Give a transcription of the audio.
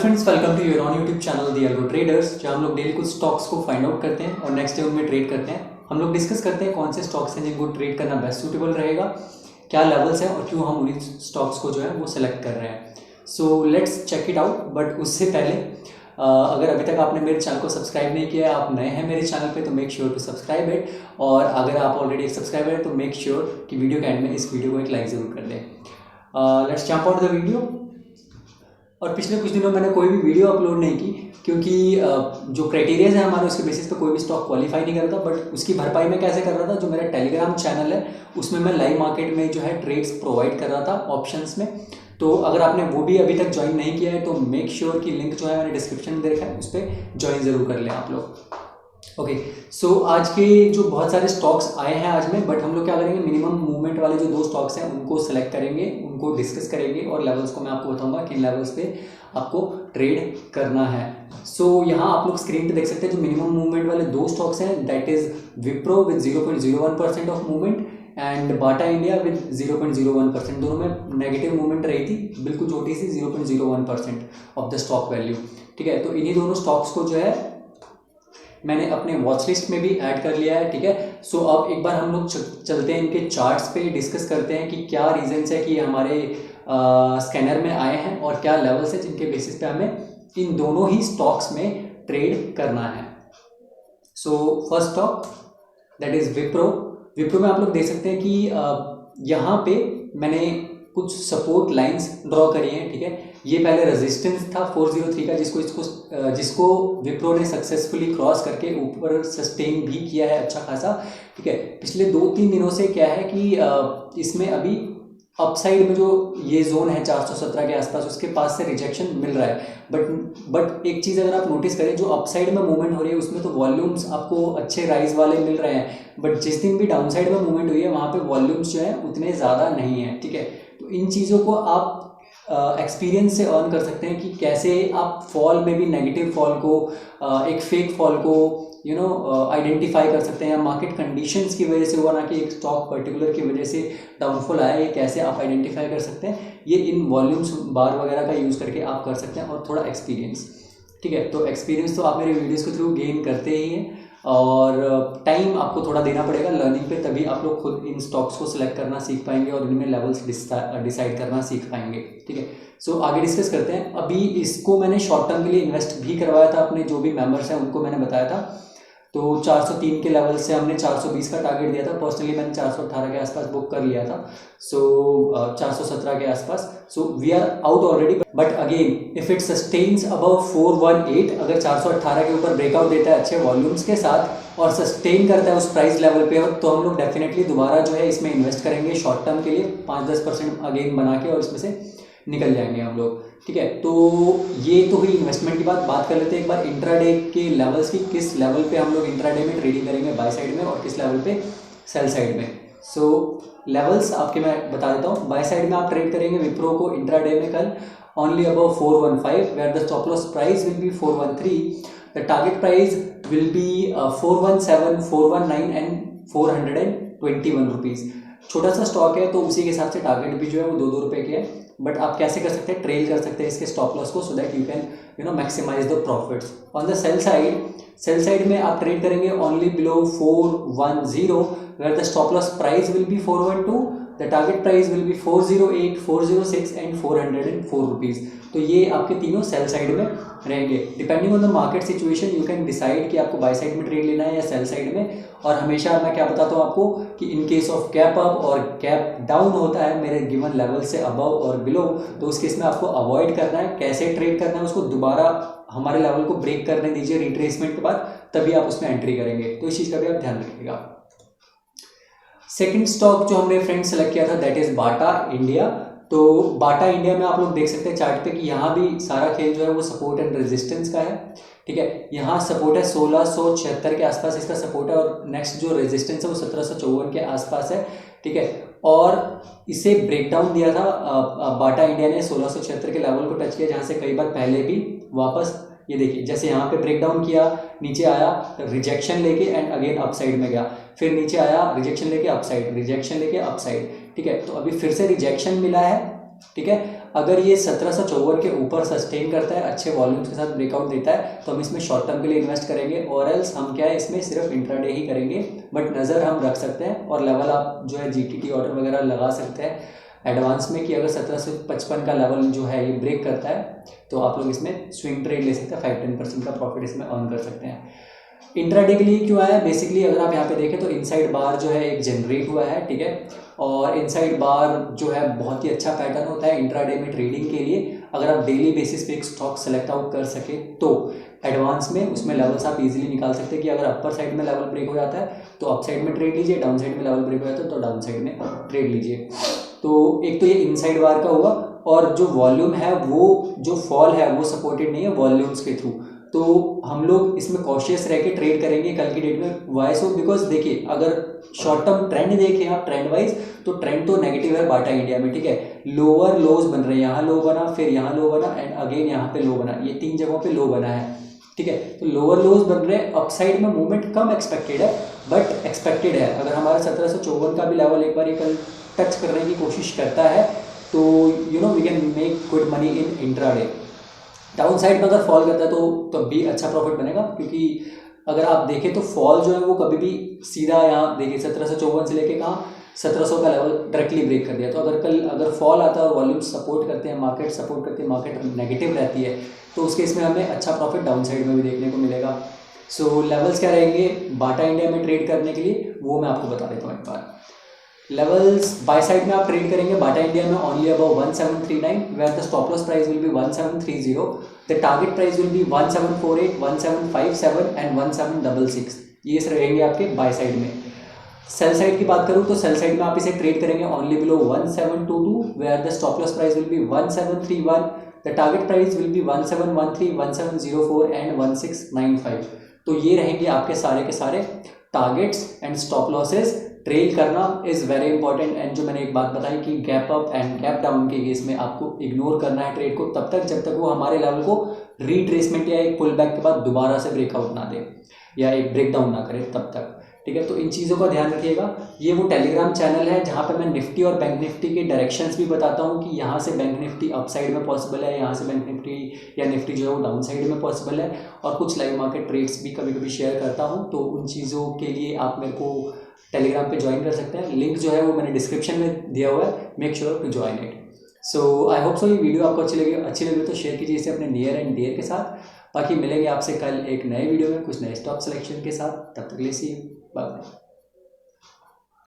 Friends, welcome to your own YouTube channel the algo traders, जहाँ हम लोग daily कुछ स्टॉक्स को फाइंड आउट करते हैं और नेक्स्ट डे उनमें ट्रेड करते हैं। हम लोग डिस्कस करते हैं कौन से स्टॉक्स हैं जिनको ट्रेड करना बेस्ट सूटेबल रहेगा, क्या लेवल्स हैं और क्यों हम उन्हीं स्टॉक्स को जो है वो सेलेक्ट कर रहे हैं। So let's check it out. But उससे पहले अगर अभी तक आपने मेरे चैनल को सब्सक्राइब नहीं किया है, आप नए हैं मेरे चैनल पे, तो make sure to subscribe it. और अगर आप ऑलरेडी एक सब्सक्राइबर हैं तो मेक श्योर कि वीडियो के एंड में इस वीडियो को एक लाइक ज़रूर कर दें। Let's jump out the video. और पिछले कुछ दिनों मैंने कोई भी वीडियो अपलोड नहीं की क्योंकि जो क्राइटेरियाज है हमारे, उसके बेसिस पे कोई भी स्टॉक क्वालिफाई नहीं करता। बट उसकी भरपाई मैं कैसे कर रहा था, जो मेरा टेलीग्राम चैनल है उसमें मैं लाइव मार्केट में जो है ट्रेड्स प्रोवाइड कर रहा था ऑप्शंस में। तो अगर आपने वो भी अभी तक ज्वाइन नहीं किया है तो मेक श्योर कि लिंक जो है मैंने डिस्क्रिप्शन में दे रखा है, उस पर ज्वाइन ज़रूर कर लें आप लोग। ओके, सो आज के जो बहुत सारे स्टॉक्स आए हैं आज में, बट हम लोग क्या करेंगे, मिनिमम मूवमेंट वाले जो दो स्टॉक्स हैं उनको सेलेक्ट करेंगे, उनको डिस्कस करेंगे और लेवल्स को मैं आपको बताऊंगा किन लेवल्स पे आपको ट्रेड करना है। सो यहाँ आप लोग स्क्रीन पे देख सकते हैं जो मिनिमम मूवमेंट वाले दो स्टॉक्स हैं, that is Wipro with 0.01% of movement and Bata India with 0.01%। दोनों में नेगेटिव मूवमेंट रही थी, बिल्कुल छोटी सी 0.01% ऑफ द स्टॉक वैल्यू। ठीक है, तो इन्हीं दोनों स्टॉक्स को जो है मैंने अपने वॉच लिस्ट में भी ऐड कर लिया है। ठीक है, सो अब एक बार हम लोग चलते हैं इनके चार्ट्स पे, डिस्कस करते हैं कि क्या रीजंस है कि हमारे स्कैनर में आए हैं और क्या लेवल्स है जिनके बेसिस पे हमें इन दोनों ही स्टॉक्स में ट्रेड करना है। So first stock that is Wipro. Wipro में आप लोग देख सकते हैं कि यहाँ पे मैंने कुछ सपोर्ट लाइंस ड्रॉ करी हैं। ठीक है, ये पहले रेजिस्टेंस था 403 का, जिसको विप्रो ने सक्सेसफुली क्रॉस करके ऊपर सस्टेन भी किया है अच्छा खासा। ठीक है, पिछले 2-3 दिनों से क्या है कि इसमें अभी अपसाइड में जो ये जोन है 417 के आसपास, उसके पास से रिजेक्शन मिल रहा है। बट एक चीज़ अगर आप नोटिस करें, जो अपसाइड में मूवमेंट हो रही है उसमें तो वॉल्यूम्स आपको अच्छे राइज वाले मिल रहे हैं, बट जिस दिन भी डाउन साइड में मूवमेंट हुई है वहाँ पे वॉल्यूम्स जो है उतने ज़्यादा नहीं है। ठीक है, तो इन चीज़ों को आप एक्सपीरियंस से अर्न कर सकते हैं कि कैसे आप फॉल में भी नेगेटिव फॉल को, एक फेक फॉल को आइडेंटिफाई कर सकते हैं, या मार्केट कंडीशंस की वजह से हुआ, ना कि एक स्टॉक पर्टिकुलर की वजह से डाउनफॉल आया, ये कैसे आप आइडेंटिफाई कर सकते हैं। ये इन वॉल्यूम्स बार वगैरह का यूज़ करके आप कर सकते हैं, और थोड़ा एक्सपीरियंस। ठीक है, तो एक्सपीरियंस तो आप मेरे वीडियोज़ के थ्रू गेन करते ही हैं, और टाइम आपको थोड़ा देना पड़ेगा लर्निंग पे, तभी आप लोग खुद इन स्टॉक्स को सिलेक्ट करना सीख पाएंगे और इनमें लेवल्स डिसाइड करना सीख पाएंगे। ठीक है, सो आगे डिस्कस करते हैं। अभी इसको मैंने शॉर्ट टर्म के लिए इन्वेस्ट भी करवाया था, अपने जो भी मेंबर्स हैं उनको मैंने बताया था। तो 403 के लेवल से हमने 420 का टारगेट दिया था। पर्सनली मैंने 418 के आसपास बुक कर लिया था, सो 417 के आसपास। So we are out already, but again if it sustains above 418, अगर 418 के ऊपर ब्रेकआउट देता है अच्छे वॉल्यूम्स के साथ और सस्टेन करता है उस प्राइस लेवल पे, तो हम लोग डेफिनेटली दोबारा जो है इसमें इन्वेस्ट करेंगे शॉर्ट टर्म के लिए 5-10% अगेन बना के, और इसमें से निकल जाएंगे हम लोग। ठीक है, तो ये तो हुई इन्वेस्टमेंट की बात कर लेते हैं एक बार इंट्राडे के लेवल्स की, किस लेवल पे हम लोग इंट्राडे में ट्रेडिंग करेंगे बाय साइड में और किस लेवल पे सेल साइड में। सो लेवल्स आपके मैं बता देता हूँ। बाय साइड में आप ट्रेड करेंगे विप्रो को इंट्राडे में कल only above 415, where the stop loss price will be 413, the target price will be 417, 419 and 421 rupees. छोटा सा स्टॉक है तो उसी के हिसाब से टारगेट भी जो है वो 2-2 रुपये के है। बट आप कैसे कर सकते हैं, ट्रेल कर सकते हैं इसके स्टॉप लॉस को, so that you can maximize the profits. On the sell side में आप ट्रेड करेंगे only below 410, where the stop loss price will be 412, the target price will be 408, 406 and 404 rupees. तो ये आपके तीनों सेल साइड में रहेंगे। Depending on the market situation you can decide कि आपको बाय साइड में ट्रेड लेना है या सेल साइड में। और हमेशा मैं क्या बताता हूँ आपको कि in case of cap up और कैप डाउन होता है मेरे गिवन लेवल से अबव और बिलो, तो उस केस में आपको अवॉइड करना है। कैसे ट्रेड करना है, उसको दोबारा हमारे लेवल को ब्रेक करने दीजिए रिट्रेसमेंट के बाद, तभी आप उसमें एंट्री करेंगे। तो इस चीज़ का भी आप ध्यान रखिएगा। सेकंड स्टॉक जो हमने फ्रेंड सेलेक्ट किया था दैट इज बाटा इंडिया। तो बाटा इंडिया में आप लोग देख सकते हैं चार्ट पे कि यहाँ भी सारा खेल जो है वो सपोर्ट एंड रेजिस्टेंस का है। ठीक है, यहाँ सपोर्ट है 1676 के आसपास इसका सपोर्ट है, और नेक्स्ट जो रेजिस्टेंस है वो 1754 के आसपास है। ठीक है, और इसे ब्रेकडाउन दिया था बाटा इंडिया ने 1676 के लेवल को टच किया, जहाँ से कई बार पहले भी वापस, ये देखिए जैसे यहाँ पे ब्रेकडाउन किया, नीचे आया रिजेक्शन लेके एंड अगेन अपसाइड में गया, फिर नीचे आया रिजेक्शन लेके अपसाइड, रिजेक्शन लेके अपसाइड। ठीक है, तो अभी फिर से रिजेक्शन मिला है। ठीक है, अगर ये 1754 के ऊपर सस्टेन करता है, अच्छे वॉल्यूम्स के साथ ब्रेकआउट देता है, तो हम इसमें शॉर्ट टर्म के लिए इन्वेस्ट करेंगे, और एल्स हम क्या है इसमें सिर्फ इंट्राडे ही करेंगे, बट नज़र हम रख सकते हैं। और लेवल आप जो है जीटीटी ऑर्डर वगैरह लगा सकते हैं एडवांस में कि अगर 1755 का लेवल जो है ये ब्रेक करता है तो आप लोग इसमें स्विंग ट्रेड ले सकते हैं, 5-10% का प्रॉफिट इसमें अर्न कर सकते हैं। इंट्राडे के लिए क्यों आया, बेसिकली अगर आप यहाँ पे देखें तो इनसाइड बार जो है एक जनरेट हुआ है, ठीक है, और इनसाइड बार जो है बहुत ही अच्छा पैटर्न होता है इंट्राडे में ट्रेडिंग के लिए। अगर आप डेली बेसिस पे एक स्टॉक सेलेक्ट आउट कर सके तो एडवांस में उसमें लेवल्स आप इजीली निकाल सकते हैं कि अगर अपर साइड में लेवल ब्रेक हो जाता है तो अप साइड में ट्रेड लीजिए, डाउन साइड में लेवल ब्रेक हो जाता है तो डाउन साइड में ट्रेड लीजिए। तो एक तो ये इनसाइड बार का हुआ, और जो वॉल्यूम है वो जो फॉल है वो सपोर्टेड नहीं है वॉल्यूम्स के थ्रू, तो हम लोग इसमें कॉशियस रह के ट्रेड करेंगे कल की डेट में। वाई सो, बिकॉज देखिए अगर शॉर्ट टर्म ट्रेंड देखें आप ट्रेंड वाइज, तो ट्रेंड तो नेगेटिव है बाटा इंडिया में, ठीक है, लोअर लोज बन रहे हैं, यहाँ लो बना, फिर यहाँ लो बना, एंड अगेन यहाँ पे लो बना, ये 3 जगहों पे लो बना है, ठीक है। तो लोअर लोज बन रहे हैं, अपसाइड में मूवमेंट कम एक्सपेक्टेड है, बट एक्सपेक्टेड है। अगर हमारा 1754 का भी लेवल एक बार ये कल टच करने की कोशिश करता है तो we can make good money in intraday. Down side में अगर फॉल करता है तो तब भी अच्छा प्रॉफिट बनेगा, क्योंकि अगर आप देखें तो फॉल जो है वो कभी भी सीधा यहाँ देखिए 1754 से लेके कहाँ 1700 का लेवल डायरेक्टली ब्रेक कर दिया। तो अगर फॉल आता है और वॉल्यूम सपोर्ट करते हैं, मार्केट सपोर्ट करती है, मार्केट नेगेटिव रहती है, तो उस केस में हमें अच्छा प्रॉफिट डाउन साइड में भी देखने को मिलेगा। सो लेवल्स क्या रहेंगे बाटा इंडिया में ट्रेड करने के लिए, वो मैं आपको बता देता हूँ एक बार। लेवल्स बाय साइड में आप ट्रेड करेंगे बाटा इंडिया में only above 1739, where the stop loss price will be 1730, the target price will be 1748, 1757 and 1766, ये रहेंगे आपके बाय साइड में। सेल साइड की बात करूँ तो सेल साइड में आप इसे ट्रेड करेंगे only below 1722, where the stop loss price will be 1731, the target price will be 1713, 1704 and 1695। तो ये रहेंगे आपके सारे के सारे targets and stop losses. Trail करना इज़ वेरी इंपॉर्टेंट, एंड जो मैंने एक बात बताई कि gap up and gap down के केस में आपको इग्नोर करना है ट्रेड को तब तक जब तक वो हमारे लेवल को रिट्रेसमेंट या एक पुल बैक के बाद दोबारा से ब्रेकआउट ना दे या एक ब्रेक डाउन ना करे तब तक, ठीक है। तो इन चीज़ों का ध्यान रखिएगा। ये वो टेलीग्राम चैनल है जहाँ पे मैं निफ्टी और बैंक निफ्टी के डायरेक्शंस भी बताता हूँ कि यहाँ से बैंक निफ्टी अप साइड में पॉसिबल है, यहाँ से बैंक निफ्टी या निफ्टी जो है वो डाउन साइड में पॉसिबल है, और कुछ लाइव मार्केट ट्रेड्स भी कभी कभी शेयर करता हूँ। तो उन चीज़ों के लिए आप मेरे को टेलीग्राम पे ज्वाइन कर सकते हैं, लिंक जो है वो मैंने डिस्क्रिप्शन में दिया हुआ है, make sure to join it. So I hope so ये वीडियो आपको अच्छी लगी तो शेयर कीजिए इसे अपने नियर एंड डियर के साथ। बाकी मिलेंगे आपसे कल एक नए वीडियो में कुछ नए स्टॉक सिलेक्शन के साथ, तब तक के लिए सी यू, बाय।